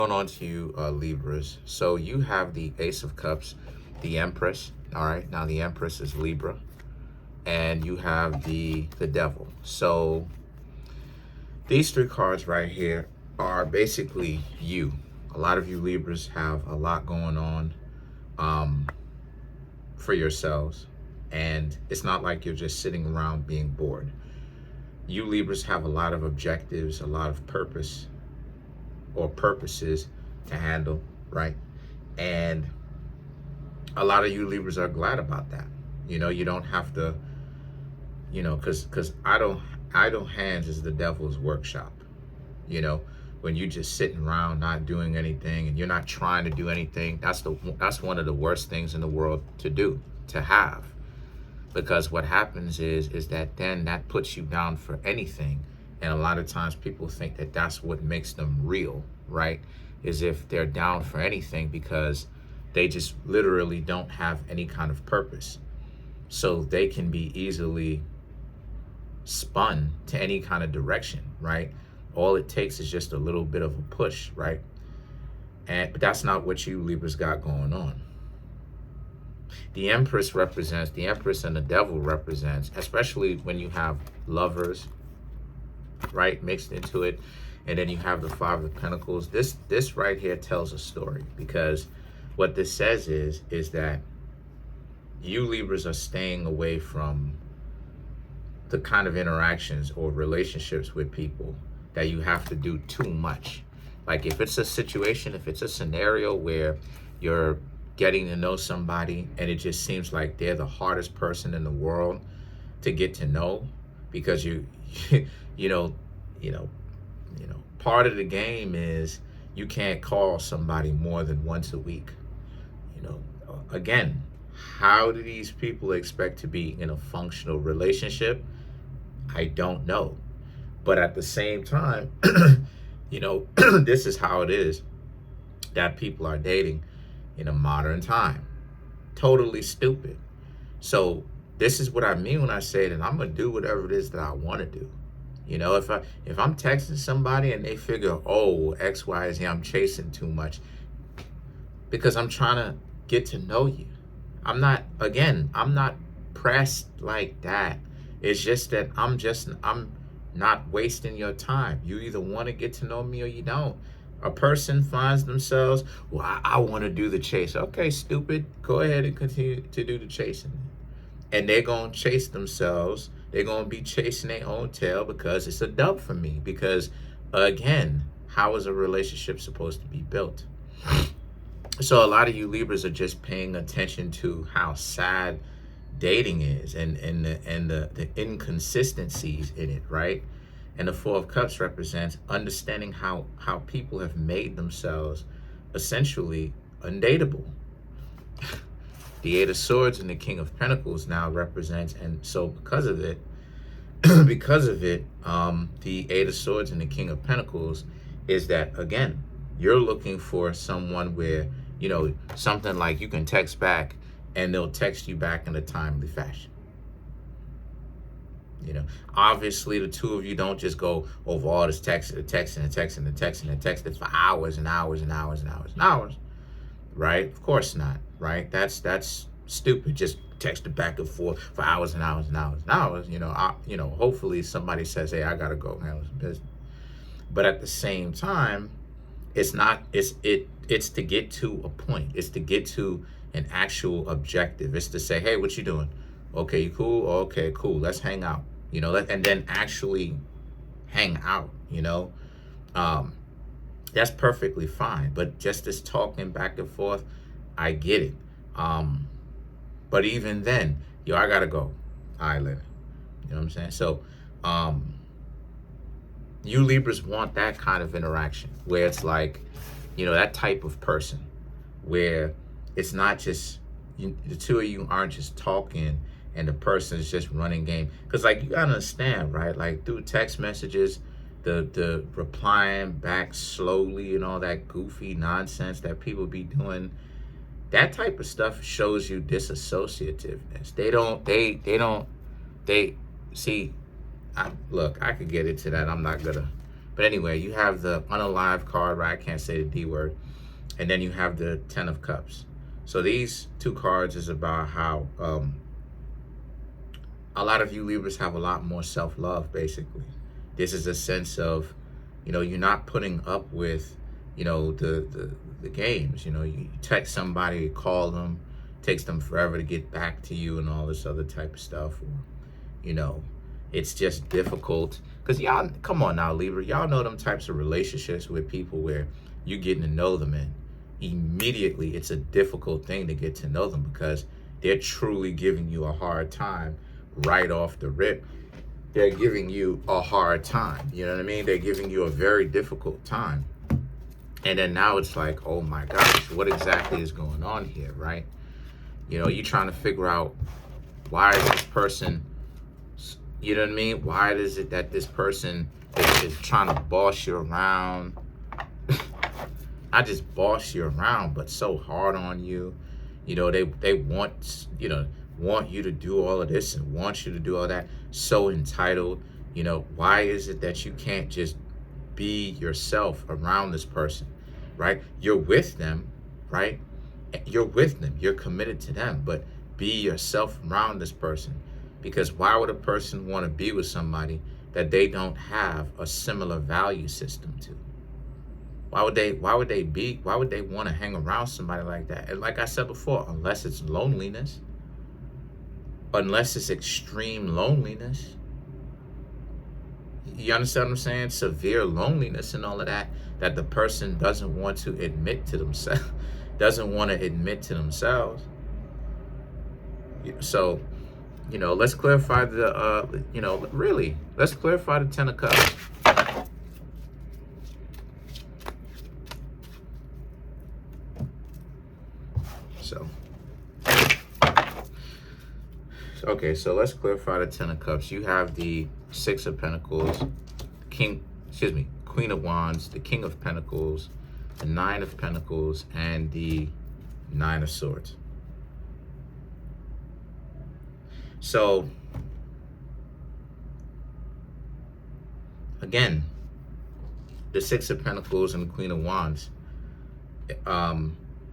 Going on to you, Libras. So you have the Ace of Cups, the Empress. All right, now the Empress is Libra, and you have the Devil. So these three cards right here are basically you. A lot of you Libras have a lot going on for yourselves, and it's not like you're just sitting around being bored. You Libras have a lot of objectives, a lot of purpose or purposes to handle, right? And a lot of you Libras are glad about that. You know, you don't have to, because idle hands is the devil's workshop. You know, when you just sitting around not doing anything and you're not trying to do anything, that's one of the worst things in the world to do, to have. Because what happens is that then that puts you down for anything. And a lot of times people think that that's what makes them real, right? Is if they're down for anything because they just literally don't have any kind of purpose. So they can be easily spun to any kind of direction, right? All it takes is just a little bit of a push, right? But that's not what you Libras got going on. The Empress and the Devil represents, especially when you have lovers, right, mixed into it, and then you have the Five of Pentacles. This right here tells a story, because what this says is that you Libras are staying away from the kind of interactions or relationships with people that you have to do too much. Like if it's a situation, if it's a scenario where you're getting to know somebody and it just seems like they're the hardest person in the world to get to know, because you know, part of the game is you can't call somebody more than once a week. Again, how do these people expect to be in a functional relationship? I don't know. But at the same time, this is how it is that people are dating in a modern time. Totally stupid. So this is what I mean when I say that I'm gonna do whatever it is that I want to do. If I'm texting somebody and they figure, oh, X, Y, Z, I'm chasing too much, because I'm trying to get to know you. I'm not pressed like that. It's just that I'm not wasting your time. You either want to get to know me or you don't. A person finds themselves, well, I want to do the chase. Okay, stupid. Go ahead and continue to do the chasing. And they're going to chase themselves. They're going to be chasing their own tail, because it's a dub for me. Because, again, how is a relationship supposed to be built? So a lot of you Libras are just paying attention to how sad dating is and the inconsistencies in it, right? And the Four of Cups represents understanding how people have made themselves essentially undateable. The Eight of Swords and the King of Pentacles now represents, and so because of it, the Eight of Swords and the King of Pentacles is that, again, you're looking for someone where, something like you can text back and they'll text you back in a timely fashion. Obviously the two of you don't just go over all this texting for hours and hours and hours and hours and hours, right? Of course not, right? That's stupid. Just text it back and forth for hours and hours and hours and hours. Hopefully somebody says, hey, I gotta go handle some business. But at the same time, it's to get to a point. It's to get to an actual objective. It's to say, hey, what you doing? Okay, you cool? Okay, cool. Let's hang out. And then actually hang out, that's perfectly fine. But just this talking back and forth, I get it. But even then, I gotta go. All right, later. You know what I'm saying? So, you Libras want that kind of interaction where it's like, that type of person where it's not just, the two of you aren't just talking and the person is just running game. Because, like, you gotta understand, right? Like, through text messages, the replying back slowly and all that goofy nonsense that people be doing, that type of stuff shows you disassociativeness. Look, I could get into that. I'm not gonna But anyway, you have the unalive card, right? I can't say the D word. And then you have the 10 of Cups. So these two cards is about how a lot of you Libras have a lot more self-love, basically. This is a sense of, you're not putting up with, the games. You text somebody, call them, takes them forever to get back to you and all this other type of stuff. Or, it's just difficult. Because y'all, come on now, Libra, y'all know them types of relationships with people where you're getting to know them, and immediately it's a difficult thing to get to know them because they're truly giving you a hard time right off the rip. They're giving you a hard time. You know what I mean? They're giving you a very difficult time. And then now it's like, oh my gosh, what exactly is going on here, right? You're trying to figure out, why is this person, you know what I mean? Why is it that this person is trying to boss you around? Not just boss you around, but so hard on you. They want, want you to do all of this and want you to do all that. So entitled. Why is it that you can't just be yourself around this person, right? You're with them, right? You're with them. You're committed to them, but be yourself around this person. Because why would a person want to be with somebody that they don't have a similar value system to? Why would they want to hang around somebody like that? And like I said before, unless it's loneliness, unless it's extreme loneliness. You understand what I'm saying? Severe loneliness and all of that the person doesn't want to admit to themselves, So, let's clarify let's clarify the 10 of Cups. Okay, so let's clarify the 10 of Cups. You have the 6 of Pentacles, Queen of Wands, the King of Pentacles, the 9 of Pentacles, and the 9 of Swords. So, again, the 6 of Pentacles and the Queen of Wands.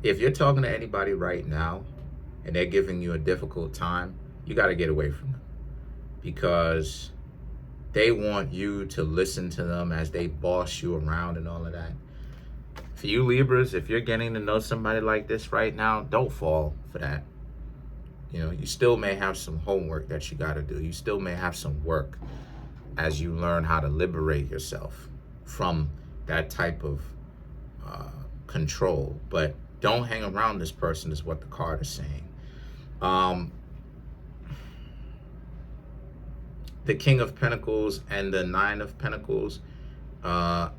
If you're talking to anybody right now and they're giving you a difficult time, you got to get away from them, because they want you to listen to them as they boss you around and all of that. For you Libras, if you're getting to know somebody like this right now, don't fall for that. You still may have some homework that you got to do. You still may have some work as you learn how to liberate yourself from that type of control. But don't hang around this person is what the card is saying. The King of Pentacles and the 9 of Pentacles, for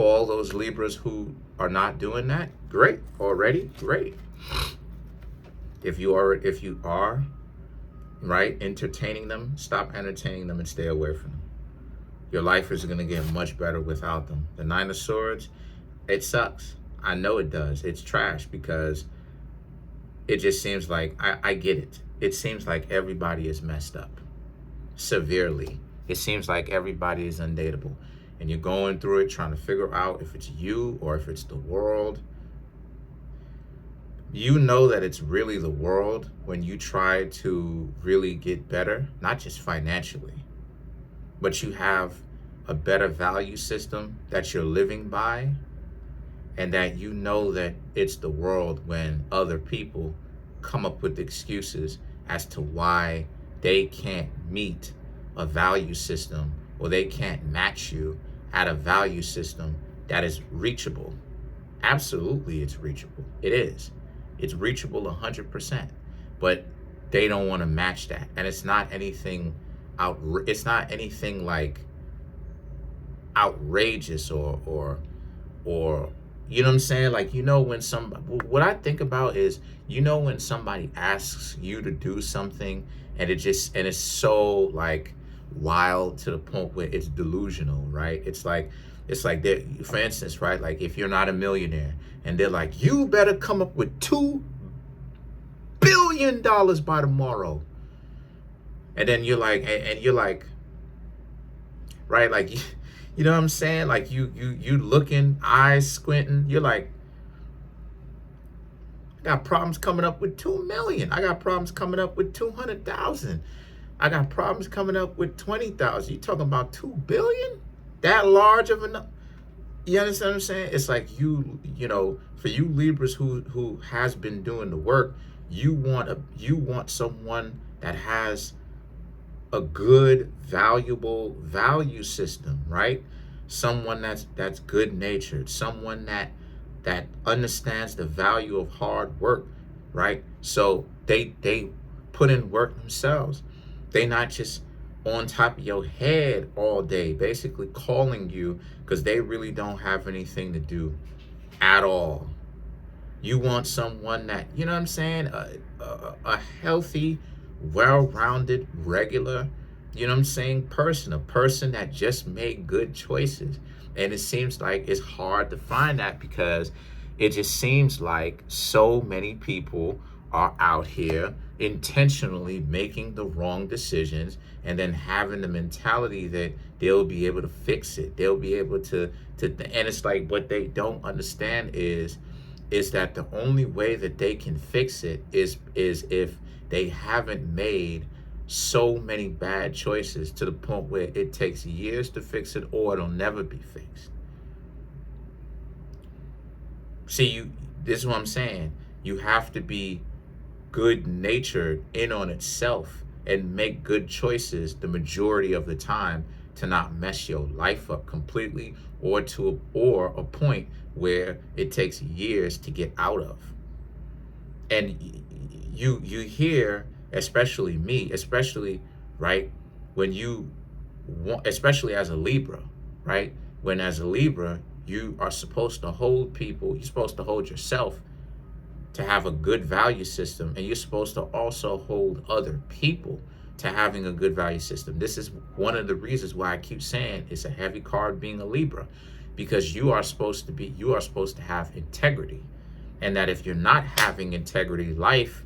all those Libras who are not doing that, great. If you are right, entertaining them, stop entertaining them and stay away from them. Your life is going to get much better without them. The 9 of Swords, it sucks. I know it does. It's trash, because it just seems like, I get it. It seems like everybody is messed up. Severely. It seems like everybody is undateable, and you're going through it trying to figure out if it's you or if it's the world. You know that it's really the world when you try to really get better, not just financially, but you have a better value system that you're living by, and that you know that it's the world when other people come up with excuses as to why they can't meet a value system, or they can't match you at a value system that is reachable. Absolutely, it's reachable. It is. It's reachable 100%. But they don't want to match that, and it's not anything it's not anything like outrageous or you know what I'm saying? Like, when what I think about is, when somebody asks you to do something and it's so like wild to the point where it's delusional, right? It's like for instance, right? Like, if you're not a millionaire and they're like, you better come up with $2 billion by tomorrow. And then you're like, right? Like, You know what I'm saying? Like you looking, eyes squinting. You're like, I got problems coming up with 2 million. I got problems coming up with 200,000. I got problems coming up with 20,000. You talking about 2 billion? That large of a, you understand what I'm saying? It's like you know, for you Libras who has been doing the work, you want someone that has a good, valuable value system, right? Someone that's good natured, someone that understands the value of hard work, right? So they put in work themselves. They not just on top of your head all day, basically calling you because they really don't have anything to do at all. You want someone that, you know what I'm saying, a healthy, well-rounded, regular, you know what I'm saying, person, a person that just made good choices. And it seems like it's hard to find that because it just seems like so many people are out here intentionally making the wrong decisions and then having the mentality that they'll be able to fix it. They'll be able to and it's like what they don't understand is that the only way that they can fix it is if they haven't made so many bad choices to the point where it takes years to fix it or it'll never be fixed. See, this is what I'm saying. You have to be good natured in on itself and make good choices the majority of the time to not mess your life up completely or a point where it takes years to get out of. And you hear, especially me, especially right when you want, especially as a Libra, right? When as a Libra, you are supposed to hold people, you're supposed to hold yourself to have a good value system, and you're supposed to also hold other people to having a good value system. This is one of the reasons why I keep saying it's a heavy card being a Libra, because you are supposed to have integrity. And that if you're not having integrity, life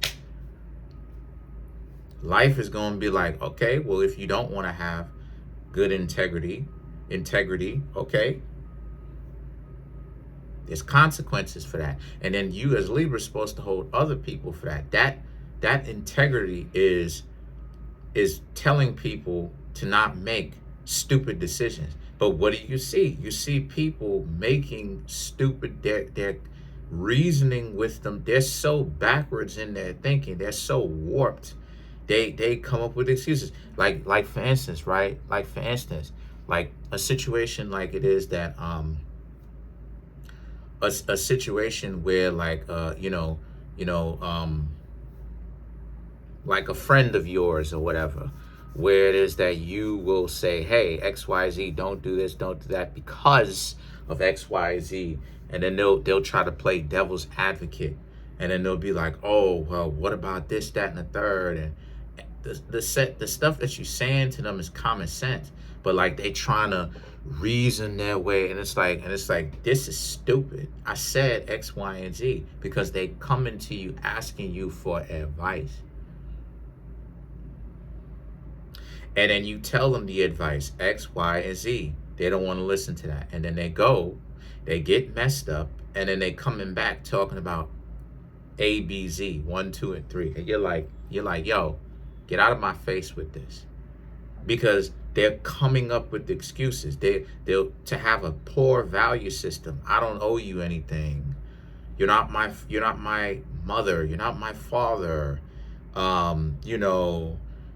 is going to be like, okay, well, if you don't want to have good integrity, okay, there's consequences for that. And then you as Libra are supposed to hold other people for that. That integrity is telling people to not make stupid decisions. But what do you see? You see people making stupid, they're reasoning with them. They're so backwards in their thinking. They're so warped. They come up with excuses. Like for instance, right? Like for instance, like a situation like it is that a situation where like like a friend of yours or whatever, where it is that you will say, hey, XYZ, don't do this, don't do that because of XYZ. And then they'll try to play devil's advocate. And then they'll be like, oh, well, what about this, that, and the third? And the stuff that you're saying to them is common sense. But like they trying to reason their way. And it's like, this is stupid. I said X, Y, and Z because they coming to you asking you for advice. And then you tell them the advice, X, Y, and Z. They don't want to listen to that. And then they get messed up, and then they coming back talking about A, B, Z, 1, 2, and 3. And you're like, yo, get out of my face with this. Because they're coming up with excuses. They'll to have a poor value system. I don't owe you anything. You're not my mother. You're not my father.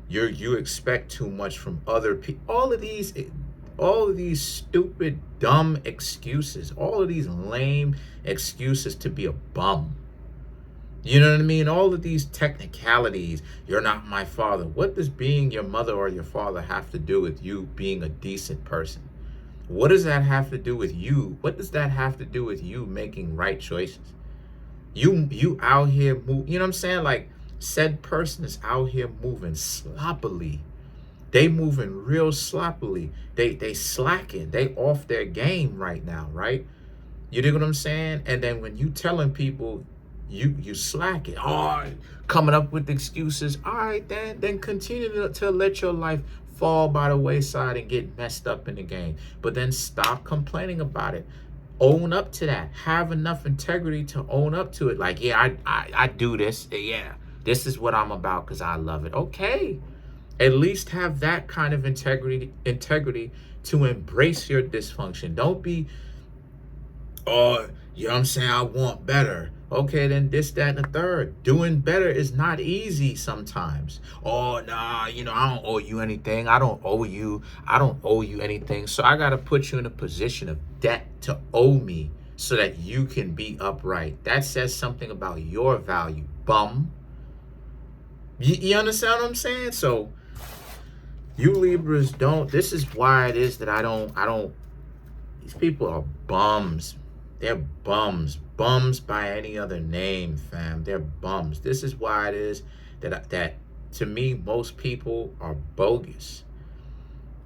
You expect too much from other people. All of these stupid, dumb excuses, all of these lame excuses to be a bum. You know what I mean? All of these technicalities. You're not my father. What does being your mother or your father have to do with you being a decent person? What does that have to do with you? What does that have to do with you making right choices? You out here move, you know what I'm saying? Like, said person is out here moving sloppily. They moving real sloppily. They slacking. They off their game right now, right? You dig what I'm saying? And then when you telling people you slacking, coming up with excuses, all right, then continue to let your life fall by the wayside and get messed up in the game. But then stop complaining about it. Own up to that. Have enough integrity to own up to it. Like, yeah, I do this. Yeah, this is what I'm about because I love it. Okay. At least have that kind of integrity to embrace your dysfunction. Don't be, oh, you know what I'm saying, I want better. Okay, then this, that, and the third. Doing better is not easy sometimes. Oh, nah, you know, I don't owe you anything. I don't owe you anything. So I got to put you in a position of debt to owe me so that you can be upright. That says something about your value, bum. You understand what I'm saying? So you Libras don't, this is why it is that I don't, these people are bums. They're bums. Bums by any other name, fam. They're bums. This is why it is that to me, most people are bogus.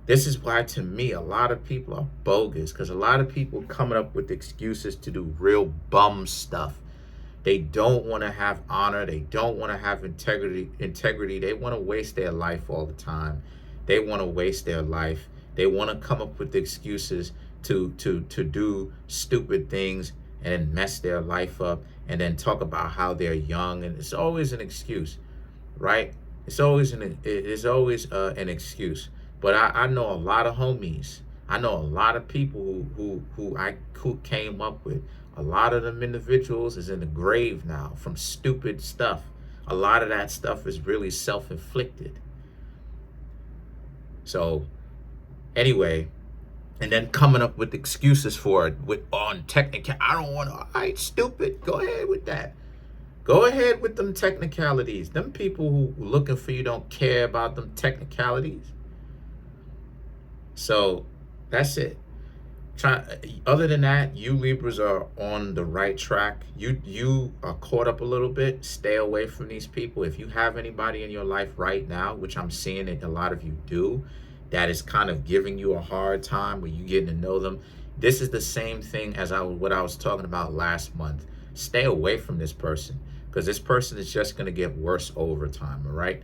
This is why, to me, a lot of people are bogus, because a lot of people coming up with excuses to do real bum stuff. They don't want to have honor. They don't want to have integrity. They want to waste their life all the time. They want to waste their life. They want to come up with excuses to do stupid things and then mess their life up and then talk about how they're young. And it's always an excuse, right? It's always an excuse. But I know a lot of homies. I know a lot of people who came up with. A lot of them individuals is in the grave now from stupid stuff. A lot of that stuff is really self-inflicted. So anyway, and then coming up with excuses for it on technical. I don't want to. All right, stupid. Go ahead with that. Go ahead with them technicalities. Them people who looking for you don't care about them technicalities. So that's it. Other than that, you Libras are on the right track. You are caught up a little bit. Stay away from these people. If you have anybody in your life right now, which I'm seeing that a lot of you do, that is kind of giving you a hard time where you getting to know them. This is the same thing as what I was talking about last month. Stay away from this person, because this person is just going to get worse over time, all right?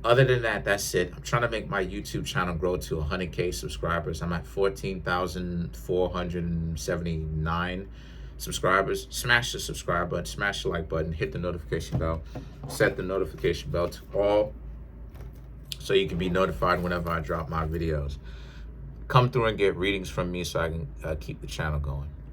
Other than that, that's it. I'm trying to make my YouTube channel grow to 100K subscribers. I'm at 14,479 subscribers. Smash the subscribe button, smash the like button, hit the notification bell, set the notification bell to all, so you can be notified whenever I drop my videos. Come through and get readings from me so I can keep the channel going.